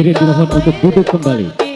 Hadirin dimohon untuk duduk kembali.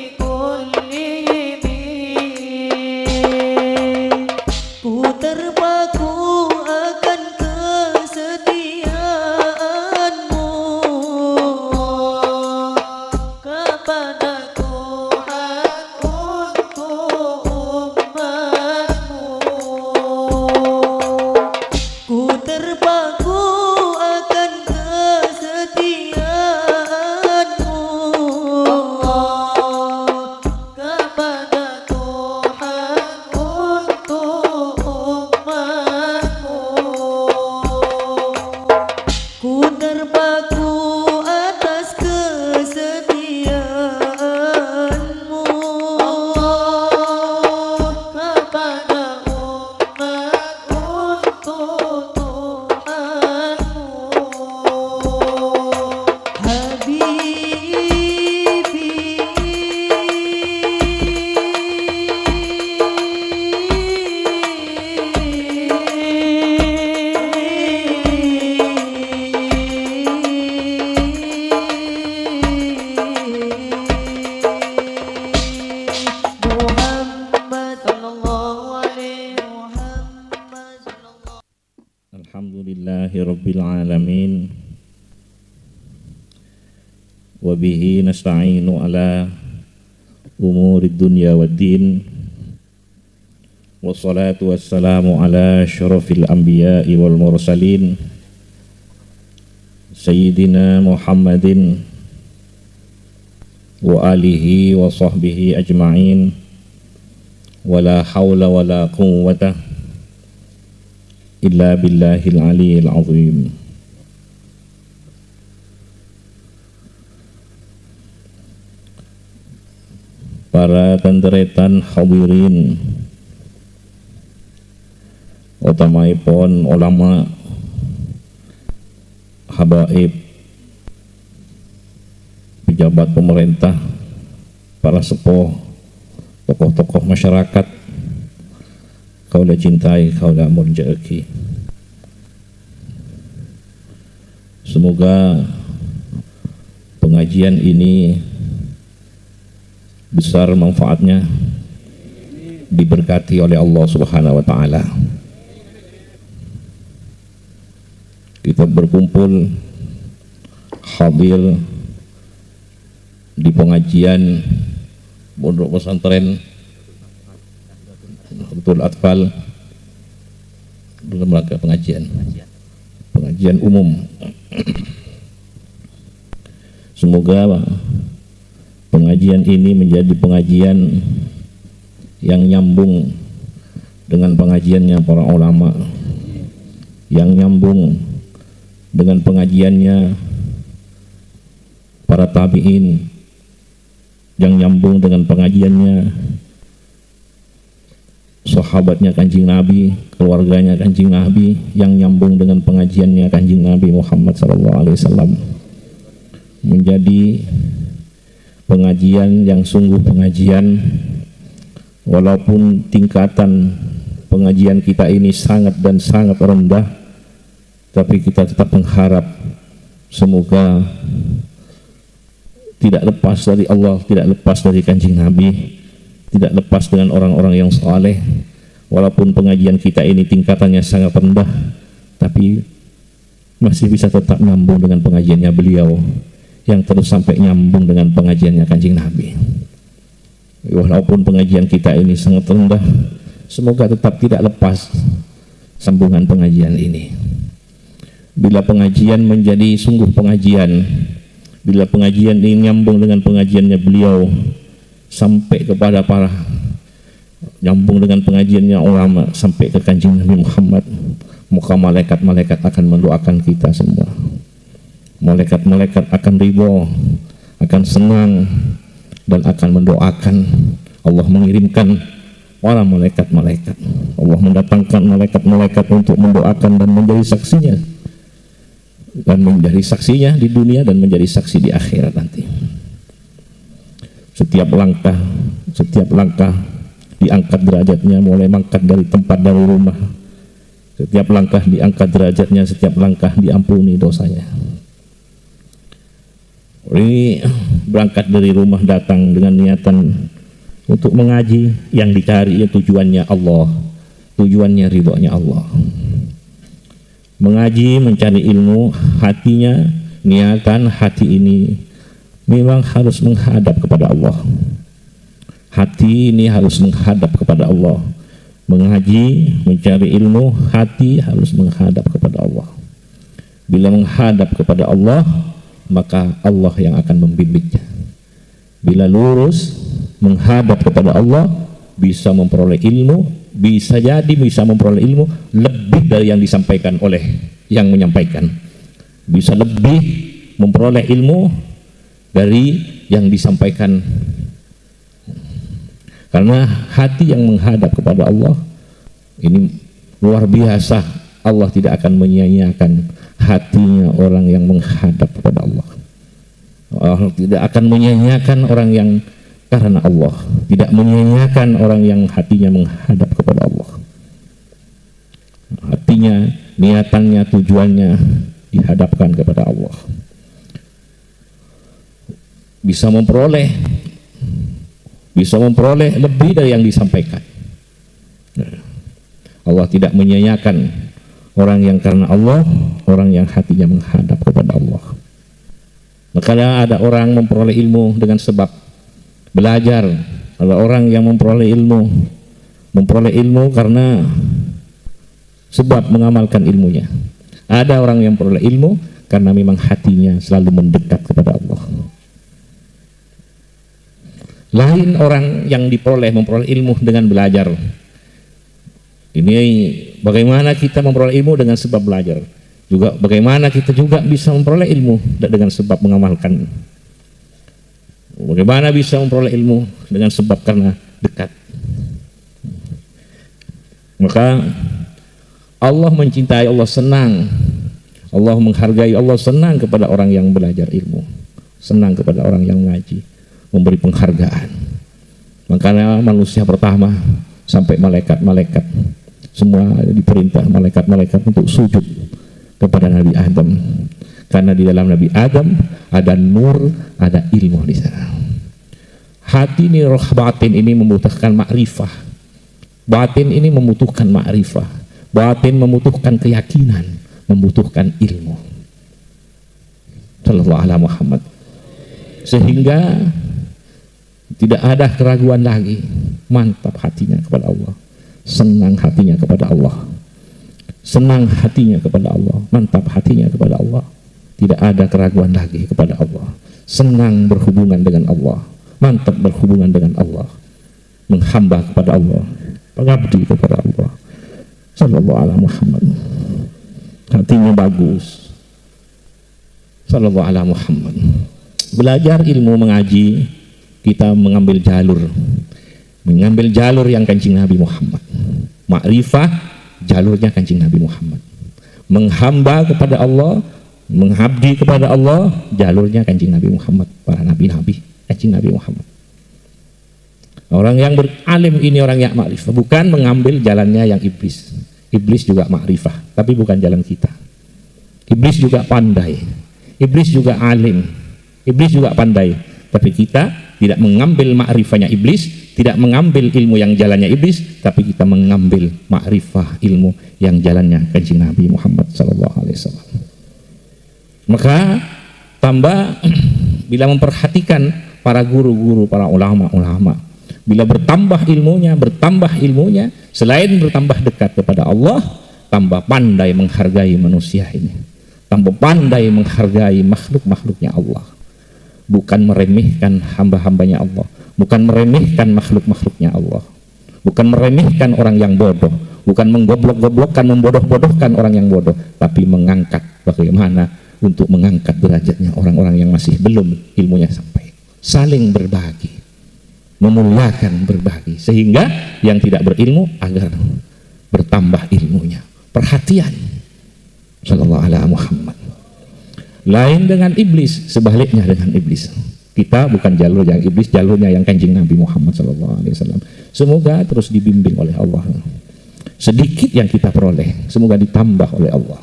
Alhamdulillahirrabbilalamin. Wabihi nasta'inu ala umurid dunya waddin. Wassalatu wassalamu ala syarafil anbiya'i wal mursalin Sayyidina Muhammadin wa alihi wa sahbihi ajma'in. Wala hawla wala quwwata illa billahil aliyil azim. Para tenteretan hadirin, utamaipun ulama, habaib, pejabat pemerintah, para sepuh, tokoh-tokoh masyarakat, kaulah cintai, kaulah murjaaki. Semoga pengajian ini besar manfaatnya, diberkati oleh Allah Subhanahu wa Ta'ala. Kita berkumpul hadir di pengajian Pondok Pesantren Betul Atfal dalam rangka pengajian umum. Semoga pengajian ini menjadi pengajian yang nyambung dengan pengajiannya para ulama, yang nyambung dengan pengajiannya para tabi'in, yang nyambung dengan pengajiannya sahabatnya Kanjeng Nabi, keluarganya Kanjeng Nabi, yang nyambung dengan pengajiannya Kanjeng Nabi Muhammad SAW. Menjadi pengajian yang sungguh pengajian, walaupun tingkatan pengajian kita ini sangat dan sangat rendah, tapi kita tetap mengharap semoga tidak lepas dari Allah, tidak lepas dari Kanjeng Nabi, tidak lepas dengan orang-orang yang saleh. Walaupun pengajian kita ini tingkatannya sangat rendah, tapi masih bisa tetap nyambung dengan pengajiannya beliau, yang terus sampai nyambung dengan pengajiannya Kanjeng Nabi. Walaupun pengajian kita ini sangat rendah, semoga tetap tidak lepas sambungan pengajian ini. Bila pengajian menjadi sungguh pengajian, bila pengajian ini nyambung dengan pengajiannya beliau sampai kepada para, nyambung dengan pengajiannya ulama sampai ke Kanjeng Nabi Muhammad, maka malaikat-malaikat akan mendoakan kita semua. Malaikat-malaikat akan ridho, akan senang, dan akan mendoakan. Allah mengirimkan para malaikat-malaikat, Allah mendatangkan malaikat-malaikat untuk mendoakan dan menjadi saksinya, dan menjadi saksinya di dunia dan menjadi saksi di akhirat nanti. Setiap langkah diangkat derajatnya, mulai mangkat dari tempat, dari rumah. Setiap langkah diangkat derajatnya, setiap langkah diampuni dosanya. Ini berangkat dari rumah datang dengan niatan untuk mengaji, yang dicari tujuannya Allah, tujuannya ridhonya Allah. Mengaji, mencari ilmu, hatinya, niatan hati ini memang harus menghadap kepada Allah. Hati ini harus menghadap kepada Allah. Mengaji, mencari ilmu, hati harus menghadap kepada Allah. Bila menghadap kepada Allah, maka Allah yang akan membimbingnya. Bila lurus menghadap kepada Allah, bisa memperoleh ilmu, bisa jadi bisa memperoleh ilmu lebih dari yang disampaikan oleh yang menyampaikan. Bisa lebih memperoleh ilmu dari yang disampaikan. Karena hati yang menghadap kepada Allah ini luar biasa. Allah tidak akan menyia-nyiakan hatinya orang yang menghadap kepada Allah. Allah tidak akan menyia-nyiakan orang yang karena Allah, tidak menyia-nyiakan orang yang hatinya menghadap kepada Allah. Hatinya, niatannya, tujuannya dihadapkan kepada Allah. Bisa memperoleh lebih dari yang disampaikan. Allah tidak menyia-nyiakan orang yang karena Allah, orang yang hatinya menghadap kepada Allah. Maka ada orang memperoleh ilmu dengan sebab belajar. Ada orang yang memperoleh ilmu karena sebab mengamalkan ilmunya. Ada orang yang memperoleh ilmu karena memang hatinya selalu mendekat kepada Allah. Lain orang yang memperoleh ilmu dengan belajar. Ini bagaimana kita memperoleh ilmu dengan sebab belajar. Juga bagaimana kita juga bisa memperoleh ilmu dengan sebab mengamalkan. Bagaimana bisa memperoleh ilmu dengan sebab karena dekat. Maka Allah mencintai, Allah senang, Allah menghargai, Allah senang kepada orang yang belajar ilmu, senang kepada orang yang ngaji, memberi penghargaan. Makanya manusia pertama sampai malaikat-malaikat semua diperintah malaikat-malaikat untuk sujud kepada Nabi Adam, karena di dalam Nabi Adam ada nur, ada ilmu di sana. Hati ini, roh batin ini membutuhkan ma'rifah. Batin ini membutuhkan ma'rifah. Batin membutuhkan keyakinan, membutuhkan ilmu. Sallallahu alaihi Muhammad. Sehingga tidak ada keraguan lagi. Mantap hatinya kepada Allah. Senang hatinya kepada Allah. Senang hatinya kepada Allah, mantap hatinya kepada Allah. Tidak ada keraguan lagi kepada Allah. Senang berhubungan dengan Allah, mantap berhubungan dengan Allah, menghamba kepada Allah, pengabdi kepada Allah. Sallallahu alaihi Muhammad. Hatinya bagus. Sallallahu alaihi Muhammad. Belajar ilmu, mengaji, kita mengambil jalur yang Kanjeng Nabi Muhammad. Ma'rifah, jalurnya Kanjeng Nabi Muhammad. Menghamba kepada Allah, mengabdi kepada Allah, jalurnya Kanjeng Nabi Muhammad, para nabi-nabi, Kanjeng Nabi Muhammad. Orang yang beralim ini orang yang ma'rifah, bukan mengambil jalannya yang iblis. Iblis juga ma'rifah, tapi bukan jalan kita. Iblis juga pandai, iblis juga alim, iblis juga pandai, tapi kita tidak mengambil ma'rifahnya iblis, tidak mengambil ilmu yang jalannya iblis, tapi kita mengambil ma'rifah ilmu yang jalannya Kanjeng Nabi Muhammad SAW. Maka tambah bila memperhatikan para guru-guru, para ulama-ulama, bila bertambah ilmunya, selain bertambah dekat kepada Allah, tambah pandai menghargai manusia ini, tambah pandai menghargai makhluk-makhluknya Allah. Bukan meremehkan hamba-hambanya Allah, bukan meremehkan makhluk-makhluknya Allah, bukan meremehkan orang yang bodoh, bukan menggoblok-goblokkan, membodoh-bodohkan orang yang bodoh, tapi mengangkat bagaimana untuk mengangkat derajatnya orang-orang yang masih belum ilmunya sampai. Saling berbagi, memuliakan berbagi, sehingga yang tidak berilmu agar bertambah ilmunya. Perhatian. Sallallahu alaihi Muhammad. Lain dengan iblis, sebaliknya dengan iblis. Kita bukan jalur yang iblis, jalurnya yang Kanjeng Nabi Muhammad SAW. Semoga terus dibimbing oleh Allah. Sedikit yang kita peroleh, semoga ditambah oleh Allah.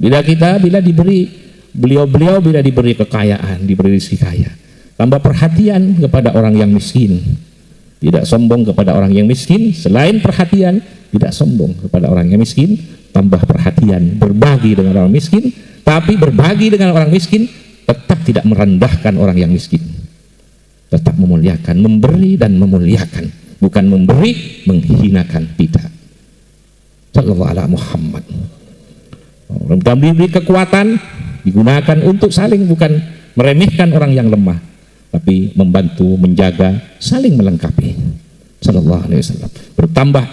Bila diberi Beliau-beliau bila diberi kekayaan, diberi rezeki kaya, tambah perhatian kepada orang yang miskin, tidak sombong kepada orang yang miskin. Selain perhatian, tidak sombong kepada orang yang miskin, tambah perhatian, berbagi dengan orang miskin. Tapi berbagi dengan orang miskin tetap tidak merendahkan orang yang miskin, tetap memuliakan, memberi dan memuliakan, bukan memberi menghinakan, tidak. Sallallahu alaihi Muhammad. Kami diberi kekuatan digunakan untuk saling, bukan meremehkan orang yang lemah, tapi membantu, menjaga, saling melengkapi. Sallallahu alaihi wasallam. Bertambah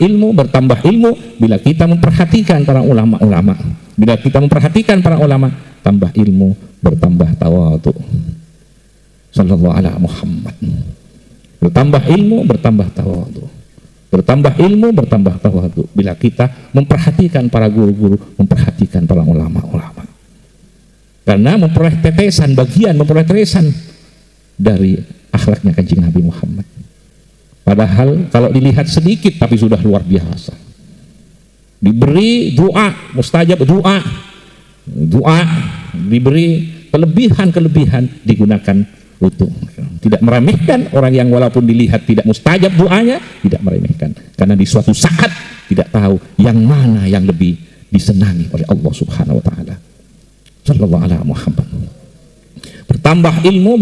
ilmu bila kita memperhatikan para ulama-ulama. Bila kita memperhatikan para ulama, tambah ilmu, bertambah tawadhu. Sallallahu alaihi Muhammad. Bertambah ilmu, bertambah tawadhu. Bertambah ilmu, bertambah tawadhu. Bila kita memperhatikan para guru-guru, memperhatikan para ulama-ulama. Karena memperoleh tetesan dari akhlaknya Kanjeng Nabi Muhammad. Padahal kalau dilihat sedikit tapi sudah luar biasa. Diberi doa, mustajab doa, diberi kelebihan digunakan untuk tidak meremehkan orang yang walaupun dilihat tidak mustajab doanya, tidak meremehkan. Karena di suatu saat tidak tahu yang mana yang lebih disenangi oleh Allah Subhanahu wa taala. Sallallahu alaihi Muhammad. Bertambah ilmu,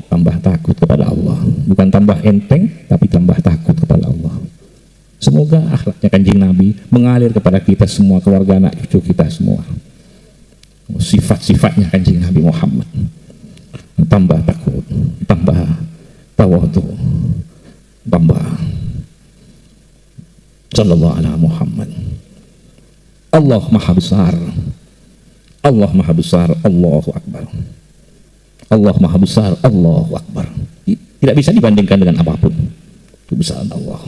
tambah takut kepada Allah. Bukan tambah enteng, tapi tambah takut kepada Allah. Semoga akhlaknya Kanjeng Nabi mengalir kepada kita semua, keluarga anak cucu kita semua. Sifat-sifatnya Kanjeng Nabi Muhammad. Tambah takut, tambah tawadhu, tambah sallallahu alaihi Muhammad. Allah Maha Besar. Allah Maha Besar, Allahu Akbar. Allah Maha Besar, Allahu Akbar. Tidak bisa dibandingkan dengan apapun. Kebesaran Allah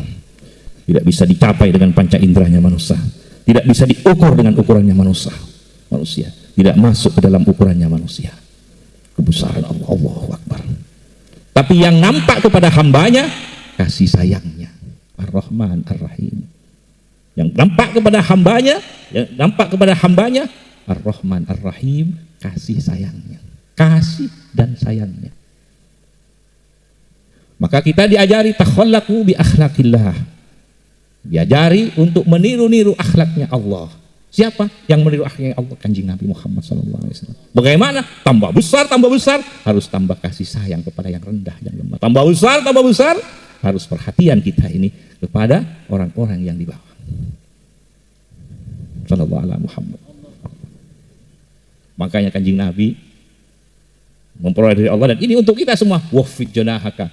tidak bisa dicapai dengan panca inderanya manusia. Tidak bisa diukur dengan ukurannya manusia. Manusia tidak masuk ke dalam ukurannya manusia. Kebesaran Allah, Allahu Akbar. Tapi yang nampak kepada hambanya kasih sayangnya, Ar-Rahman Ar-Rahim. Yang nampak kepada hambanya, Ar-Rahman Ar-Rahim, kasih sayangnya, kasih dan sayangnya. Maka kita diajari takhallaqu bi akhlaqillah, diajari untuk meniru-niru akhlaknya Allah. Siapa yang meniru akhlaknya Allah? Kanjeng Nabi Muhammad SAW. Bagaimana? Tambah besar, harus tambah kasih sayang kepada yang rendah dan lemah. Tambah besar, harus perhatian kita ini kepada orang-orang yang di bawah. Sallallahu alaihi Muhammad. Makanya Kanjeng Nabi memperoleh dari Allah, dan ini untuk kita semua. Wafid janahaka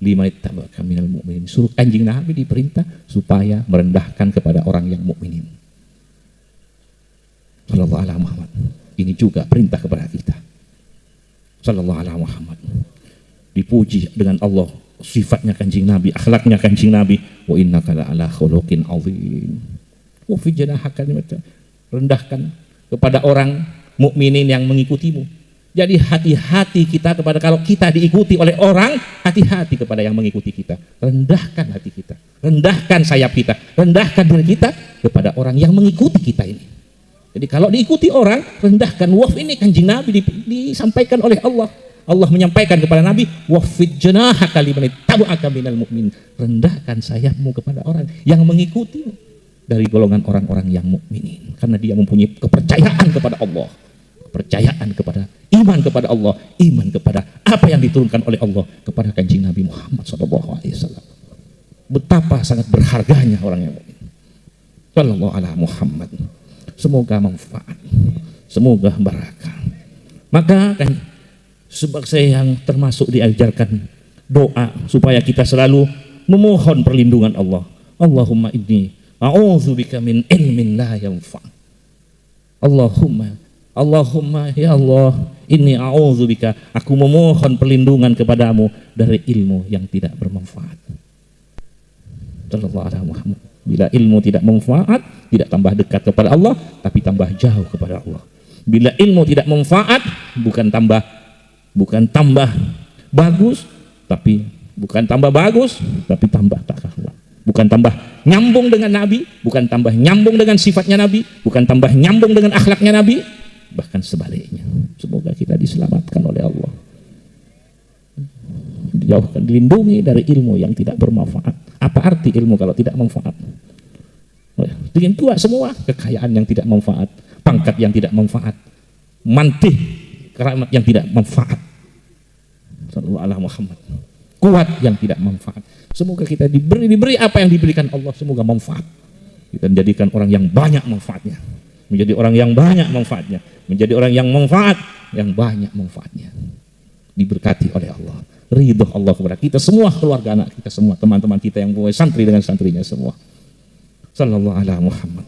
liman ittaba'aka minal mu'minin. Suruh Kanjeng Nabi diperintah supaya merendahkan kepada orang yang mukminin. Sallallahu alaihi Muhammad. Ini juga perintah kepada kita. Sallallahu alaihi Muhammad. Dipuji dengan Allah sifatnya Kanjeng Nabi, akhlaknya Kanjeng Nabi. Wa innaka la'ala khuluqin 'adzim. Wafid janahaka, rendahkan kepada orang mukminin yang mengikutimu. Jadi hati-hati kita kepada, kalau kita diikuti oleh orang, hati-hati kepada yang mengikuti kita. Rendahkan hati kita, rendahkan sayap kita, rendahkan diri kita kepada orang yang mengikuti kita ini. Jadi kalau diikuti orang, rendahkan. Waf ini Kanjeng Nabi disampaikan oleh Allah. Allah menyampaikan kepada Nabi, wafid janahaka liman ittaba'aka minal mu'min. Rendahkan sayapmu kepada orang yang mengikutimu dari golongan orang-orang yang mukminin, karena dia mempunyai kepercayaan kepada Allah, kepercayaan kepada iman kepada Allah, iman kepada apa yang diturunkan oleh Allah kepada Kanjeng Nabi Muhammad SAW. Betapa sangat berharganya orang yang mukmin. Sallallahu alaihi Muhammad. Semoga manfaat, semoga barakah. Maka kan sebagai yang termasuk diajarkan doa supaya kita selalu memohon perlindungan Allah. Allahumma inni a'udzubika min ilmin la yanfa'. Allahumma ya Allah, inni a'udzubika, aku memohon perlindungan kepadamu dari ilmu yang tidak bermanfaat. Sallallahu alaihi Muhammad. Bila ilmu tidak bermanfaat, tidak tambah dekat kepada Allah, tapi tambah jauh kepada Allah. Bila ilmu tidak bermanfaat, bukan tambah bagus, tapi tambah tak karuan. Bukan tambah nyambung dengan Nabi, bukan tambah nyambung dengan sifatnya Nabi, bukan tambah nyambung dengan akhlaknya Nabi, bahkan sebaliknya. Semoga kita diselamatkan oleh Allah, dijauhkan, dilindungi dari ilmu yang tidak bermanfaat. Apa arti ilmu kalau tidak manfaat? Ingin tua semua, kekayaan yang tidak manfaat, pangkat yang tidak manfaat, mantih keramat yang tidak manfaat. Sallallahu alaihi Muhammad. Kuat yang tidak manfaat. Semoga kita diberi apa yang diberikan Allah, semoga manfaat. Kita menjadikan orang yang banyak manfaatnya, menjadi orang yang banyak manfaatnya, menjadi orang yang manfaat, yang banyak manfaatnya. Diberkati oleh Allah, ridho Allah kepada kita semua, keluarga anak kita semua, teman-teman kita yang punya santri dengan santrinya semua. Sallallahu alaihi Muhammad.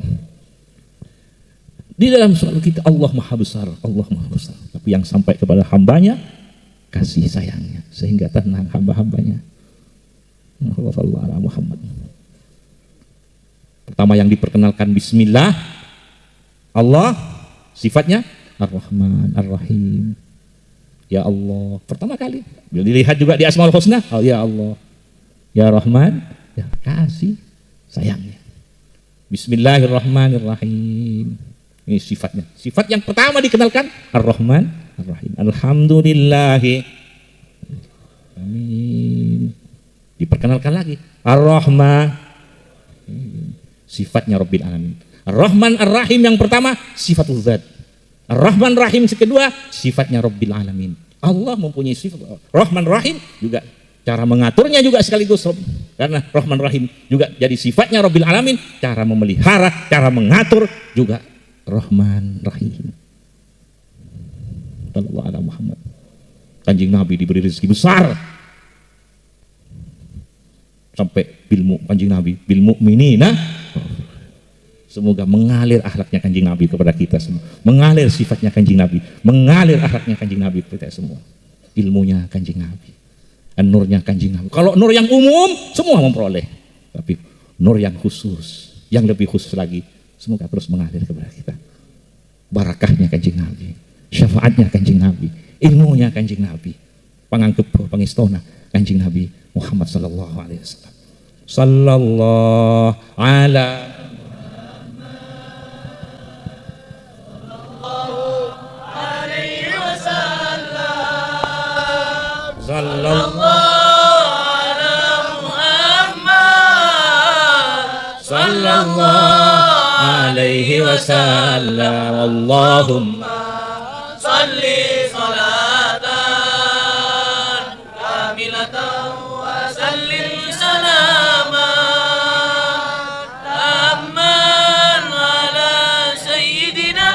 Di dalam soal kita Allah Maha Besar, Allah Maha Besar. Tapi yang sampai kepada hambanya kasih sayangnya, sehingga tenang hamba-hambanya. Sallallahu alaihi Muhammad. Pertama yang diperkenalkan Bismillah, Allah, sifatnya Ar-Rahman, Ar-Rahim. Ya Allah, pertama kali. Bila dilihat juga di Asmaul Husna, oh ya Allah, ya Rahman, ya kasih sayangnya. Bismillahirrahmanirrahim. Ini sifatnya. Sifat yang pertama dikenalkan Ar-Rahman, Ar-Rahim. Alhamdulillahi. Amin. Diperkenalkan lagi Ar-Rahman. Sifatnya Rabbil Alamin. Ar-Rahman Ar-Rahim yang pertama sifatul zat. Ar-Rahman Rahim kedua sifatnya Rabbil Alamin. Allah mempunyai sifat Rahman Rahim, juga cara mengaturnya juga sekaligus karena Rahman Rahim juga jadi sifatnya Rabbil Alamin, cara memelihara, cara mengatur juga Rahman Rahim. Sallallahu alaihi Muhammad. Kanjeng Nabi diberi rezeki besar sampai kanjeng Nabi bil mu'minina. Semoga mengalir akhlaknya kanjeng Nabi kepada kita semua, mengalir sifatnya kanjeng Nabi, mengalir akhlaknya kanjeng Nabi kepada kita semua, ilmunya kanjeng Nabi, nurnya kanjeng Nabi. Kalau nur yang umum semua memperoleh, tapi nur yang khusus, yang lebih khusus lagi, semoga terus mengalir kepada kita. Barakahnya kanjeng Nabi, syafaatnya kanjeng Nabi, ilmunya kanjeng Nabi, pangangkepo pangistona kanjeng Nabi Muhammad sallallahu alaihi wasallam. Sallallahu ala sallallahu ala Muhammad sallallahu alaihi wasallam. Allahumma salli salatan kamilatan wa sallim salaman tamman ala sayyidina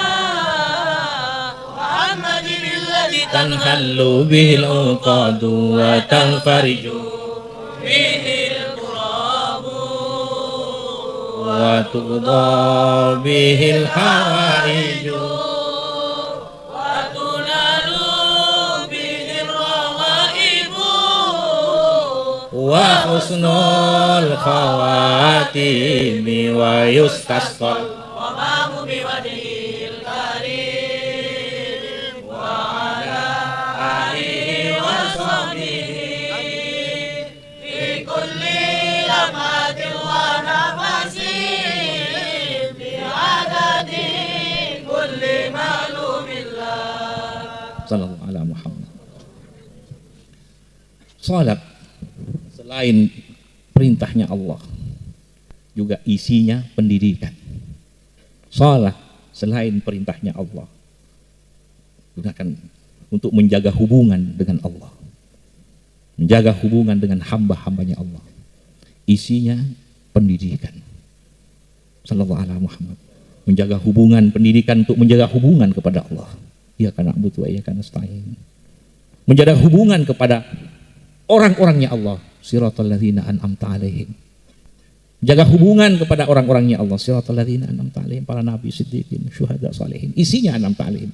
Muhammadin alladhi tanhallu bihil uqadu wa tanfariju bihil qurabu wa tuqda bihil hawaiju wa tunalu bihil rawaibu wa husnul khawatimi wa yustasqal wa ma'mu biwadihil karim wa ala alihi wa sahbihi fi kulli lamatin wa nafasin bi adadi kulli ma'lumillah. Sallallahu ala Muhammad. Salat selain perintahnya Allah juga isinya pendidikan. Salat selain perintahnya Allah gunakan untuk menjaga hubungan dengan Allah, menjaga hubungan dengan hamba-hambanya Allah. Isinya pendidikan. Sallallahu alaihi Muhammad. Menjaga hubungan, pendidikan untuk menjaga hubungan kepada Allah. Iya karena na'budu wa iyyaka nasta'in. Menjaga hubungan kepada orang-orangnya Allah. Siratal ladzina an'amta 'alaihim. Jaga hubungan kepada orang-orangnya Allah. Siratal ladzina an'amta 'alaihim, para nabi, siddiqin, syuhada, shalihin. Isinya an'amta 'alaihim.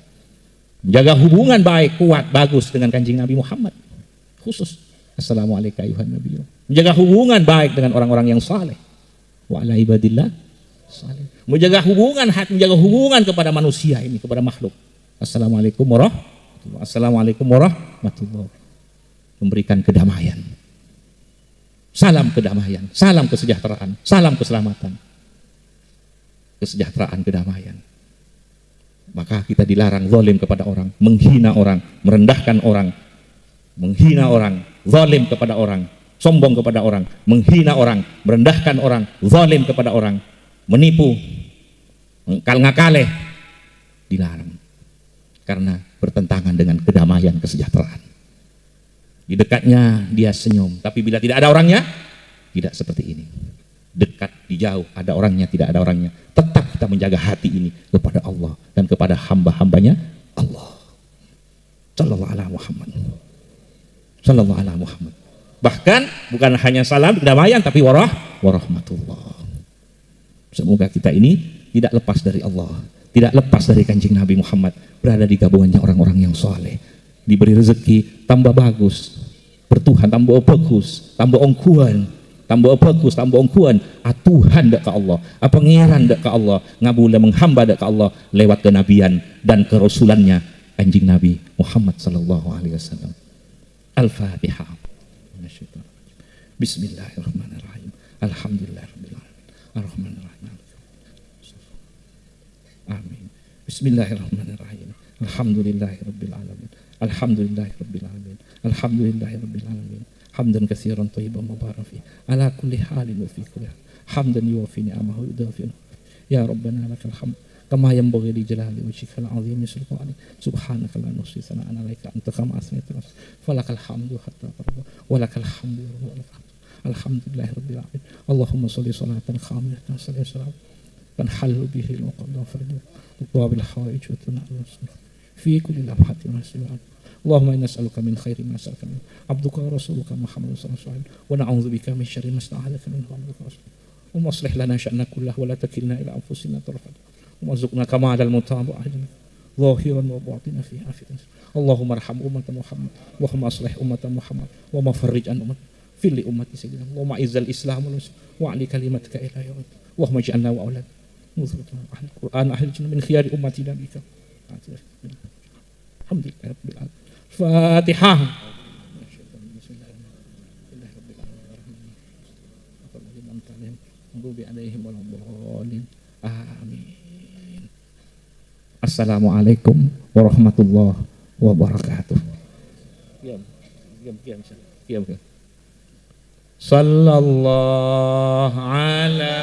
Jaga hubungan baik, kuat, bagus dengan kanjeng Nabi Muhammad. Khusus. Assalamualaikum ayuhan nabiyyu. Menjaga hubungan baik dengan orang-orang yang saleh. Wa ala ibadillah saleh. Menjaga hubungan, menjaga hubungan kepada manusia ini, kepada makhluk. Assalamualaikum warahmatullahi. Assalamualaikum warahmatullahi. Memberikan kedamaian. Salam kedamaian, salam kesejahteraan, salam keselamatan. Kesejahteraan, kedamaian. maka kita dilarang zalim kepada orang, menghina orang, merendahkan orang, menghina orang, zalim kepada orang, sombong kepada orang, menghina orang, merendahkan orang, zalim kepada orang, menipu, ngakaleh, dilarang. Karena bertentangan dengan kedamaian, kesejahteraan. Di dekatnya dia senyum, tapi bila tidak ada orangnya, tidak seperti ini. Dekat, di jauh, ada orangnya, tidak ada orangnya. Tetap kita menjaga hati ini kepada Allah dan kepada hamba-hambanya Allah. Sallallahu alaihi Muhammad. Sallallahu alaihi Muhammad. Bahkan bukan hanya salam kedamaian, tapi warahmatullah. Semoga kita ini tidak lepas dari Allah, tidak lepas dari Kanjeng Nabi Muhammad, berada di gabungannya orang-orang yang soleh, diberi rezeki tambah bagus, bertuhan tambah bagus, tambah ongkuan, tambah bagus, tambah ongkuan, atuhan dak ke Allah, pangeran dak ke Allah, ngabula menghamba dak ke Allah lewat kenabian dan kerasulannya Kanjeng Nabi Muhammad sallallahu alaihi wasallam. Al-Fatihah. Bismillahirrahmanirrahim. Alhamdulillahirabbil alamin. Arrahmanirrahim. Amin. Bismillahirrahmanirrahim. Alhamdulillahirabbil alamin. Alhamdulillahirabbil alamin. Alhamdulillahirabbil alamin. Hamdan katsiran thayyiban mubarakan fi ala kulli halin wa fi kulli hal. Hamdan yuwaffi ni'amahu wa yudafi. Ya Rabbana lakal hamd kama yanbaghi li jalali wajhikal azim sultani. Subhanaka la nuhsi sana'an 'alaika anta kama asnaita. Falakal hamdu hatta tarda wa lakal hamdu wa lakal hamdu. Alhamdulillahirabbil alamin. Allahumma shalli salatan kamilatan sallallahu kan halu bihi al-qadha fardu wa bil hawaij wa tunal fi kulli lamhatin nasibah. Allahumma inna nas'aluka min khairi ma sa'alaka min abduka wa rasuluka Muhammad sallallahu alaihi wasallam wa na'udzu bika min syarri ma sta'alaka min abduka wa rasuluka. Allahumma aslih lana sya'na kullahu wa la takilna ila anfusina tarfat. Warzuqna kamalal mutaba'ah zahiran wa batinan fi afiyatin. Allahumma arham ummata Muhammad wa hum aslih ummata Muhammad wa mafarrij an ummat fil ummati sayyidina. Allahumma izzil islam wal muslimin wa ali kalimatika ila yaumil. Allahumma ij'alna wa aulad nuzratun ahli Qur'an ahli jannah min khiyari ummati nabika. Alhamdulillah rabbil alamin. Fatihah. Amin. Assalamualaikum warahmatullahi wabarakatuh. Diam. Sallallahu ala